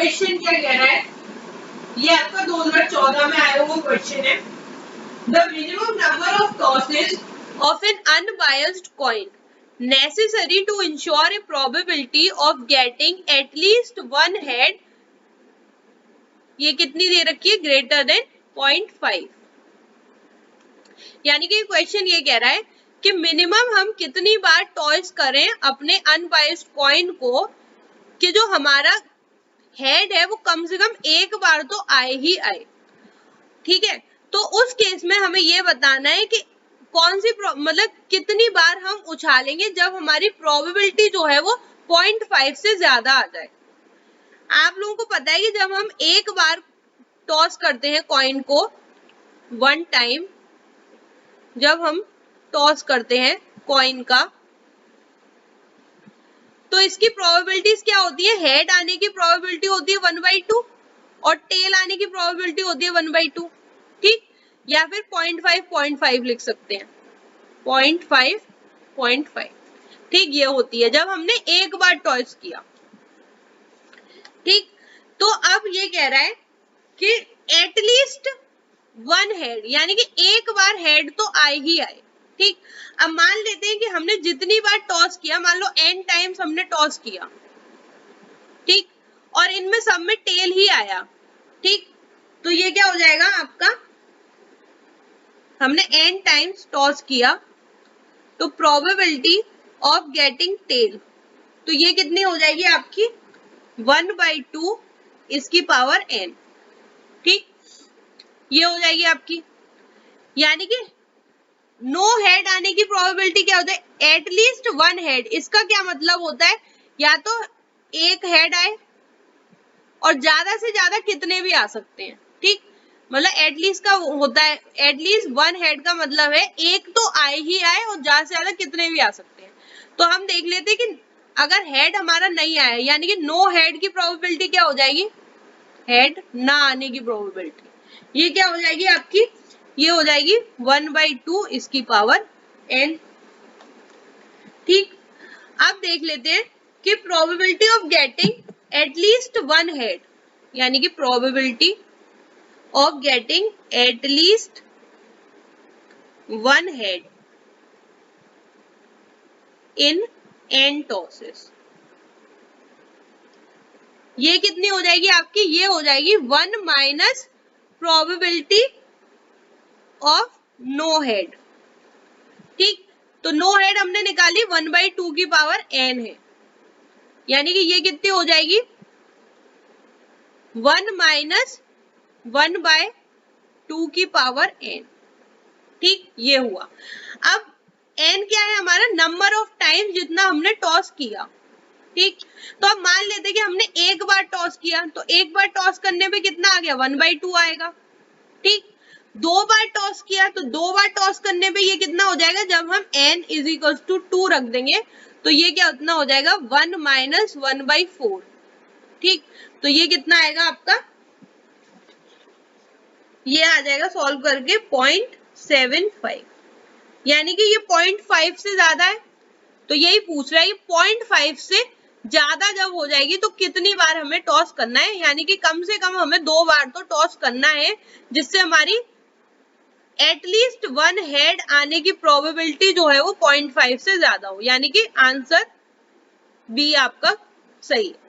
Question क्या कह रहा है, ये आपका 2014 में आया हुआ क्वेश्चन है। The minimum number of tosses of N unbiased coin necessary to ensure a probability of getting at least one head, ये कितनी दे रखी है, ग्रेटर देन 0.5। यानी कि क्वेश्चन ये कह रहा है कि मिनिमम हम कितनी बार टॉस करें अपने अनबायस्ड कॉइन को कि जो हमारा हेड है वो कम से कम एक बार तो आए ही आए। ठीक है, तो उस केस में हमें ये बताना है कि कौन सी मतलब कितनी बार हम उछालेंगे जब हमारी प्रोबेबिलिटी जो है वो 0.5 से ज्यादा आ जाए। आप लोगों को पता है कि जब हम एक बार टॉस करते हैं कॉइन को, वन टाइम जब हम टॉस करते हैं कॉइन का, तो इसकी प्रोबेबिलिटीज क्या होती है, हेड आने की प्रोबेबिलिटी होती है 1/2 और टेल आने की प्रोबेबिलिटी होती है 1/2। ठीक, या फिर 0.5 लिख सकते हैं, 0.5। ठीक, ये होती है जब हमने एक बार टॉस किया। ठीक, तो अब ये कह रहा है कि एटलीस्ट वन हेड, यानी कि एक बार हेड तो आए ही आए। ठीक, अब मान लेते हैं कि हमने जितनी बार टॉस किया, मान लो n टाइम्स हमने टॉस किया, ठीक, और इनमें सब में टेल ही आया। ठीक, तो ये क्या हो जाएगा आपका, हमने n टाइम्स टॉस किया तो प्रोबेबिलिटी ऑफ गेटिंग टेल, तो ये कितनी हो जाएगी आपकी 1/2 इसकी पावर n। ठीक, ये हो जाएगी आपकी, यानी कि नो हेड आने की प्रोबेबिलिटी क्या होता है, एटलीस्ट वन हेड। इसका क्या मतलब होता है, या तो एक हेड आए और ज्यादा से ज्यादा कितने भी आ सकते हैं। ठीक, मतलब एटलीस्ट का होता है, एटलीस्ट वन हेड का मतलब है एक तो आए ही आए और ज्यादा से ज्यादा कितने भी आ सकते हैं। तो हम देख लेते हैं कि अगर हेड हमारा नहीं आया, यानी कि नो हेड की प्रोबेबिलिटी क्या हो जाएगी, हेड ना आने की प्रोबेबिलिटी, ये क्या हो जाएगी आपकी, ये हो जाएगी 1/2 इसकी पावर n। ठीक, अब देख लेते हैं कि probability of getting at least one head, यानी कि probability of getting at least one head in n tosses, ये कितनी हो जाएगी आपकी, ये हो जाएगी 1 minus probability of no head. ठीक, तो नो हेड हमने निकाली 1/2 की पावर n है, यानी कि ये कितनी हो जाएगी 1 माइनस 1/2 की पावर n। ठीक, ये हुआ। अब n क्या है हमारा, नंबर ऑफ टाइम जितना हमने टॉस किया। ठीक, तो अब मान लेते हैं कि हमने एक बार टॉस किया, तो एक बार टॉस करने पे कितना आ गया, 1/2 आएगा। ठीक, दो बार टॉस किया तो दो बार टॉस करने पे ये कितना हो जाएगा, जब हम n = 2 रख देंगे तो ये क्या उतना हो जाएगा 1 माइनस 1/4। ठीक, तो ये कितना आएगा आपका, ये आ जाएगा सॉल्व करके 0.75, यानी कि ये 0.5 से ज्यादा है। तो यही पूछ रहा है, 0.5 से ज्यादा जब हो जाएगी तो कितनी बार हमें टॉस करना है, यानी कि कम से कम हमें 2 बार तो टॉस करना है, जिससे हमारी एटलीस्ट वन हेड आने की प्रोबेबिलिटी जो है वो 0.5 से ज्यादा हो, यानी कि आंसर बी आपका सही है।